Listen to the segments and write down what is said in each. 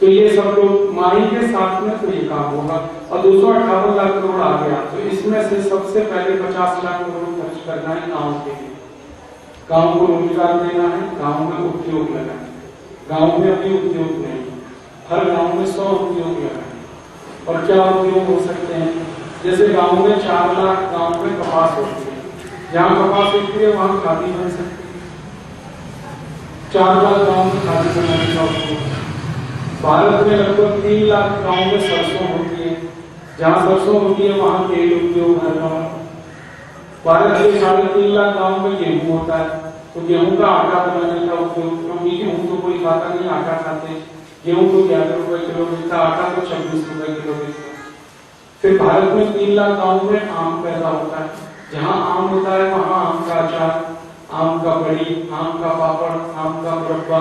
तो ये सब लोग माही के साथ में तो ये काम होगा। और 258 लाख करोड़ आ गया तो इसमें से सबसे पहले 50 लाख करोड़ खर्च करना है गांव के लिए। गांव को रोजगार देना है, गांव में उद्योग लगाना है। गांव में अभी उद्योग नहीं, हर गांव में 100 उद्योग लगाए। और क्या उद्योग हो सकते हैं? जैसे गांव में 4 लाख गांव में कपास होती है, जहाँ कपास होती है वहां खादी बन सकती है। 4 लाख गांव में खादी बनाने का उद्योग। भारत में लगभग 3 लाख गांव में सरसों होती है, जहाँ सरसों होती है वहां तेल उद्योग हर गाँव। भारत में 3.5 लाख गांव में गेहूं होता है, तो गेहूं का आटा बनाने का उद्योग, क्योंकि गेहूं तो कोई खाता नहीं, आटा खाते। गेहूं को 11 रुपए किलो मिलता, आटा को 26 रुपए किलो मिलता। फिर भारत में 3 लाख गांव में आम पैदा होता है, जहाँ आम होता है वहां आम का अचार, आम का बड़ी, आम का पापड़, आम का मुरब्बा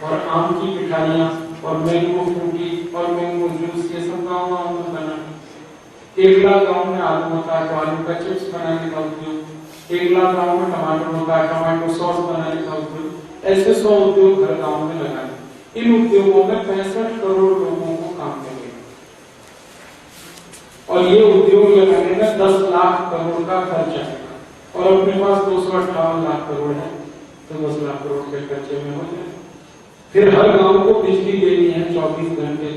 और आम की मिठाइयाँ और मैंगो फ्रूटी और मैंगो जूस, ये सब गाँव में बना। 1 लाख गाँव में आलू होता है, तो आलू का चिप्स बनाने का उद्योग। 1 लाख गाँव में टमाटर होता है, टमाटो सॉस बनाने का उद्योग। ऐसे 100 उद्योग हर गाँव में लगाए। इन उद्योगों में 65 करोड़ लोगों को काम मिलेगा और ये उद्योग लगाने में 10 लाख करोड़ का खर्च आएगा। और अपने पास 258 लाख करोड़ है, तो 10 लाख करोड़ के खर्चे में हो जाए। फिर हर गांव को बिजली देनी है 24 घंटे,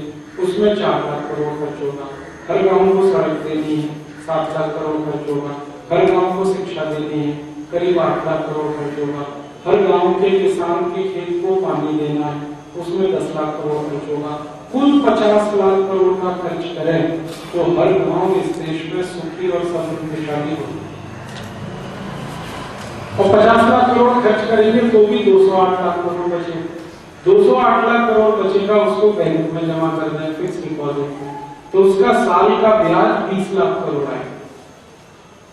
उसमें 4 लाख करोड़ खर्च होगा। हर गांव को सड़क देनी है, 7 लाख करोड़ खर्च होगा। हर गांव को शिक्षा देनी है, करीब 8 लाख करोड़ खर्च होगा। हर गांव के किसान के खेत को पानी देना है, उसमें 10 लाख करोड़ खर्च होगा। कुल 50 लाख करोड़ का खर्च करें तो हर गांव इस देश में सुखी और समृद्धशाली होगा। और 50 लाख करोड़ खर्च करेंगे तो भी 208 लाख करोड़ बचेगा। 208 लाख करोड़ बचेगा, उसको बैंक में जमा कर दें फिक्स डिपॉजिट में, तो उसका साल का ब्याज 20 लाख करोड़ आएगा।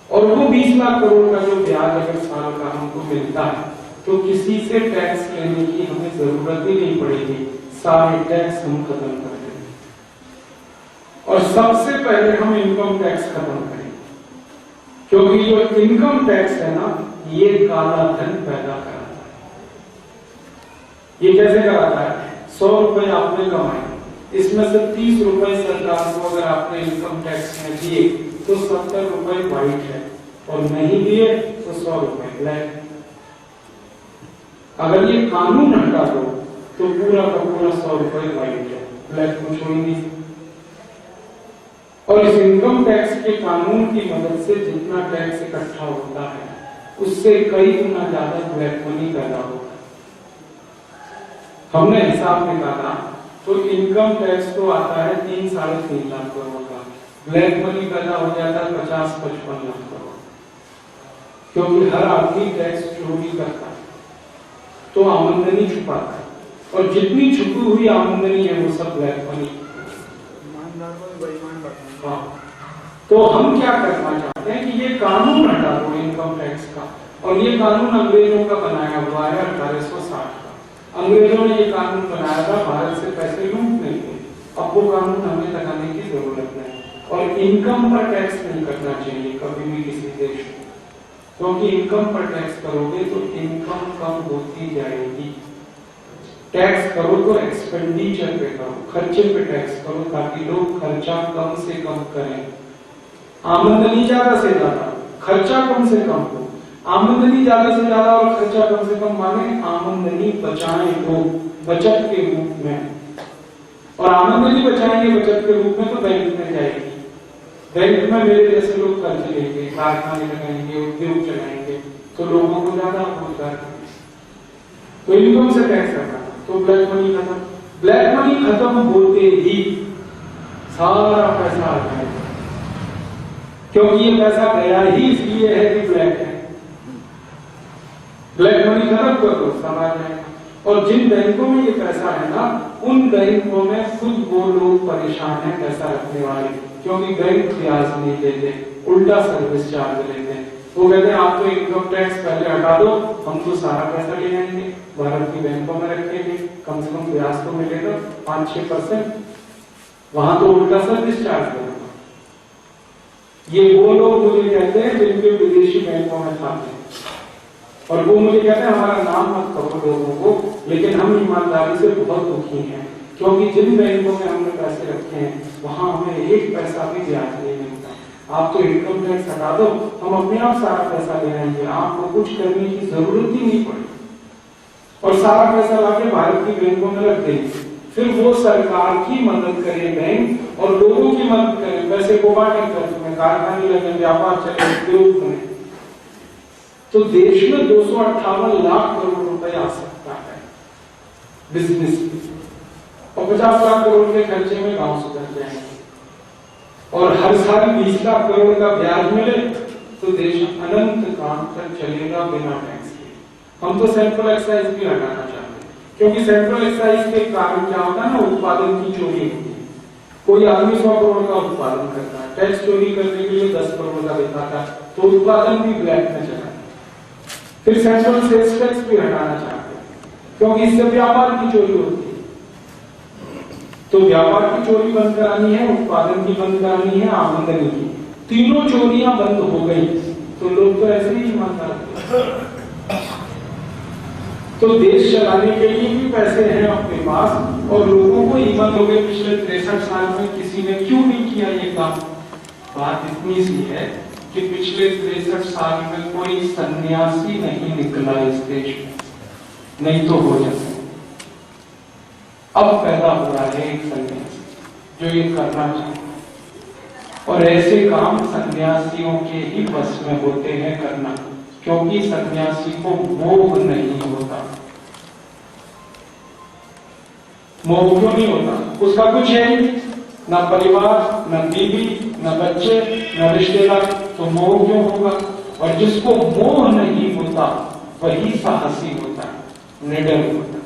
और वो 20 लाख करोड़ का जो ब्याज अगर साल का हमको मिलता है तो किसी से टैक्स लेने की हमें जरूरत ही नहीं पड़ेगी, सारे टैक्स हम खत्म कर देंगे। और सबसे पहले हम इनकम टैक्स खत्म करेंगे, क्योंकि जो इनकम टैक्स है ना, ये काला धन पैदा कराता है। ये कैसे कराता है? 100 रुपए आपने कमाए, इसमें से 30 रुपए सरकार को अगर आपने इनकम टैक्स में दिए तो 70 रुपए व्हाइट है, और नहीं दिए तो 100 रुपए ब्लैक। अगर ये कानून हटा दो तो पूरा का पूरा 100 रुपए व्हाइट है, ब्लैक को छोड़ नहीं। और इस इनकम टैक्स के कानून की मदद से जितना टैक्स इकट्ठा होता है उससे कई गुना ज्यादा ब्लैक मनी पैदा होगा। हमने हिसाब निकाला तो इनकम टैक्स तो आता है 3-3.5 लाख करोड़ का, ब्लैक मनी पैदा हो जाता है 50-55 लाख करोड़, क्योंकि हर आदमी टैक्स चोरी करता है तो आमदनी छुपाता है, और जितनी छुपी हुई आमदनी है वो सब ब्लैक मनी। हाँ, तो हम क्या करना चाहते हैं कि ये कानून हटा दो इनकम टैक्स का, और ये कानून अंग्रेजों का बनाया हुआ है 1860 का। अंग्रेजों ने ये कानून बनाया था भारत से पैसे लूटने के, अब वो कानून हमें लगाने की जरूरत नहीं। और इनकम पर टैक्स नहीं करना चाहिए कभी भी किसी देश में, क्योंकि इनकम पर टैक्स करोगे तो इनकम कम होती जाएगी। टैक्स करो तो एक्सपेंडिचर पे करो, खर्चे पे टैक्स करो, ताकि लोग खर्चा कम से कम करें। आमदनी ज्यादा से ज्यादा, खर्चा कम से कम हो। आमदनी ज्यादा से ज्यादा और खर्चा कम से कम माने आमदनी बचाएं लोग बचत के रूप में, और आमदनी बचाएंगे बचत के रूप में तो बैंक में जाएगी। बैंक में मेरे जैसे लोग कर्ज लेंगे, कारखाने लगाएंगे, उद्योग चलाएंगे, तो लोगों को ज्यादा रोजगार मिलेगा। तो इनकम से टैक्स करना, तो ब्लैक मनी खत्म। ब्लैक मनी खत्म होते ही सारा पैसा आ जाएगा, क्योंकि ये पैसा गया ही इसलिए है कि ब्लैक है। ब्लैक मनी खत्म कर दो, सब आ जाएगा। और जिन बैंकों में ये पैसा है ना, उन बैंकों में खुद वो लोग परेशान है पैसा रखने वाले, क्योंकि बैंक ब्याज नहीं देते, उल्टा सर्विस चार्ज लेते हैं। वो कहते हैं आप तो इनकम टैक्स पहले हटा दो, हम तो सारा पैसा ले जाएंगे, भारत की बैंकों में रखेंगे, कम से कम ब्याज तो मिलेगा 5-6%, वहां तो उल्टा सर्विस चार्ज देगा। ये वो लोग मुझे कहते हैं जिनके विदेशी बैंकों में खाते हैं, और वो मुझे कहते हैं हमारा नाम मत कहो लोगों को, लेकिन हम ईमानदारी से बहुत दुखी हैं क्योंकि जिन बैंकों में हमने पैसे रखे हैं वहां हमें एक पैसा भी ब्याज नहीं मिलता। आप तो इनकम टैक्स हटा दो, हम अपने आप सारा पैसा ले आएंगे, आपको कुछ करने की जरूरत ही नहीं पड़ी, और सारा पैसा लाके भारत की बैंकों में रख देंगे। फिर वो सरकार की मदद करे बैंक और लोगों की मदद करे, पैसे को बांटे, कर कारखाने लगे, व्यापार चले, उद्योग बने, तो देश में 258 लाख करोड़ रुपए आ सकता है बिजनेस में, और 50 लाख करोड़ के खर्चे में गांव सुधर जाएंगे, और हर साल 20 लाख करोड़ का ब्याज मिले तो देश अनंत काल तक चलेगा बिना टैक्स के। हम तो सेंट्रल एक्साइज भी हटाना चाहते हैं, क्योंकि सेंट्रल एक्साइज के कारण क्या होता है ना, उत्पादन की चोरी होती है। कोई आदमी 100 करोड़ का उत्पादन करता है, टैक्स चोरी करने के लिए 10 करोड़ का दिखाता है, तो उत्पादन भी ब्लैक में चला। फिर सेंट्रल सेल्स टैक्स भी हटाना चाहते हैं, क्योंकि इससे व्यापार की चोरी होती है। तो व्यापार की चोरी बंद करानी है, उत्पादन की बंद करानी है, आमदनी की, तीनों चोरियां बंद हो गई तो लोग तो ऐसे ही ईमानदार। तो देश चलाने के लिए भी पैसे हैं अपने पास, और लोगों को ईमान हो गए पिछले 63 साल में किसी ने क्यों नहीं किया ये काम। बात इतनी सी है कि पिछले 63 साल में कोई सन्यासी नहीं निकला इस देश में, नहीं तो हो जाता। अब पैदा हुआ है एक सन्यासी जो ये करना चाहता, और ऐसे काम सन्यासियों के ही बस में होते हैं करना, क्योंकि सन्यासी को मोह नहीं होता। मोह क्यों नहीं होता? उसका कुछ है ही, ना परिवार, ना बीवी, ना बच्चे, ना रिश्तेदार, तो मोह क्यों होगा? और जिसको मोह नहीं होता वही साहसी होता है, निडर होता है।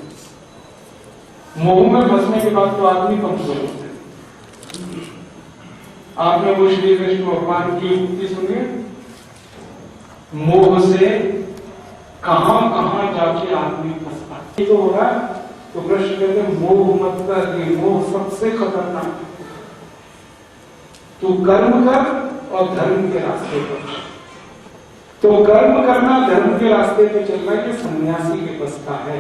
मोह में फंसने के बाद तो आदमी कमजोर होता है। आपने वो श्री कृष्ण भगवान की युक्ति सुनी है, मोह से कहां कहां जाके आदमी फंसता है। तो हो रहा है, तो कृष्ण कहते हैं मोह मत कर, मोह सबसे खतरनाक। तू कर्म कर और धर्म के रास्ते पर। तो कर्म करना, धर्म के रास्ते पे चलना ये सन्यासी के बस का है।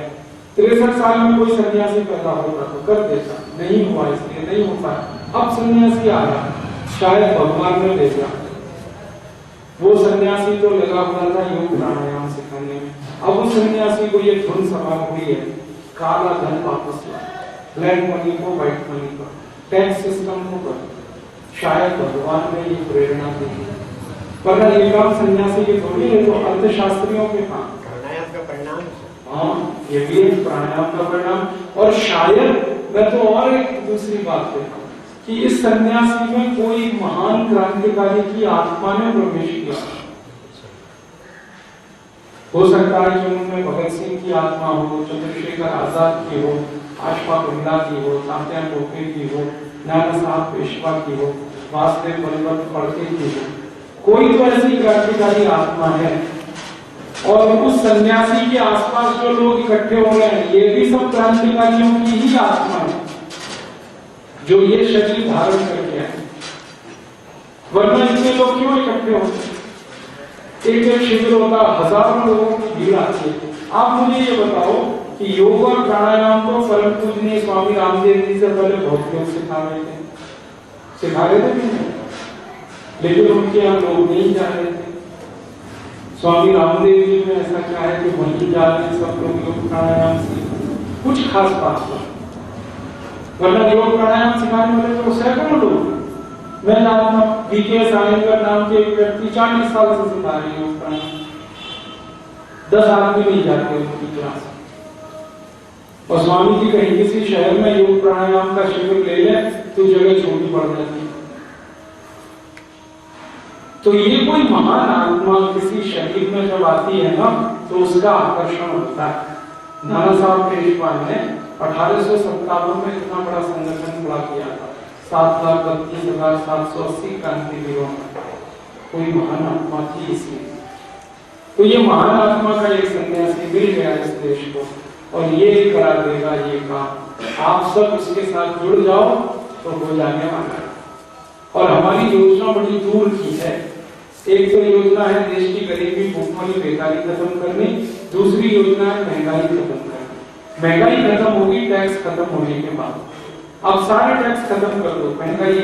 63 साल में कोई सन्यासी पैदा होता तो कर देता, नहीं हुआ इसलिए नहीं हो पाया। अब सन्यासी आ रहा, शायद भगवान ने भेजा। वो सन्यासी तो लगा हुआ था योग प्राणायाम सिखाने में, अब उस सन्यासी को ये धुन सवार हुई है, काला धन वापस ला, ब्लैक मनी को व्हाइट मनी पर, टैक्स सिस्टम को कर। शायद भगवान ने ये प्रेरणा दी, वरना ये काम सन्यासी के थोड़ी है, तो अर्थशास्त्रियों के काम। प्राणायाम का परिणाम, हाँ ये भी है प्राणायाम का परिणाम। और शायद मैं तो और एक दूसरी बात कहता हूँ कि इस सन्यासी में कोई महान क्रांतिकारी की आत्मा ने प्रवेश किया। हो सकता है कि उनमें भगत सिंह की आत्मा हो, चंद्रशेखर आजाद की हो, आशफाक बिरला की हो, तात्या टोपे की हो, नाना साहब पेशवा की हो, वासुदेव बलवंत फड़के की हो, कोई तो ऐसी क्रांतिकारी आत्मा है। और उस सन्यासी के आसपास जो लोग इकट्ठे हो रहे हैं, ये भी सब क्रांतिकारियों की ही आत्मा है जो ये शरीर धारण करके आए, वरना इतने लोग क्यों इकट्ठे होते? एक एक शिविर होता, हजारों लोगों की भीड़ आती है। आप मुझे ये बताओ कि योग और प्राणायाम को परम पूजनीय स्वामी रामदेव जी से पहले बहुत लोग सिखा रहे थे नहीं? लेकिन उनके यहाँ लोग नहीं जा रहे थे। स्वामी रामदेव जी में ऐसा क्या है कि वहीं जा रहे सब लोग योग प्राणायाम से, कुछ खास बात है, वरना योग प्राणायाम सिखाने वाले तो सैकड़ों लोग। मैं जानता हूं वीकेएस आयंगर नाम के एक व्यक्ति 40 साल से सिखा रहे हैं योग प्राणायाम, 10 आदमी नहीं जाते उनकी क्लास। और स्वामी जी कहीं किसी शहर में योग प्राणायाम का शिविर ले लें तो जगह छोटी पड़ जाती है। तो ये कोई महान आत्मा किसी शरीर में जब आती है ना, तो उसका आकर्षण होता है। नाना साहब पेशवा ने 1857 में इतना बड़ा संगठन खड़ा किया था, 7,32,780 क्रांतिवीरों में, कोई महान आत्मा थी इसमें। तो ये महान आत्मा का एक सन्यासी मिल गया इस देश को, और ये करा देगा ये काम। आप सब उसके साथ जुड़ जाओ तो हो जाने वाला है। और हमारी योजना बड़ी दूर की है। एक तो योजना है देश की गरीबी, भूखमरी, बेकारी खत्म करनी, दूसरी योजना है महंगाई खत्म करनी। महंगाई खत्म होगी टैक्स खत्म होने के बाद, अब सारे टैक्स खत्म कर दो, महंगाई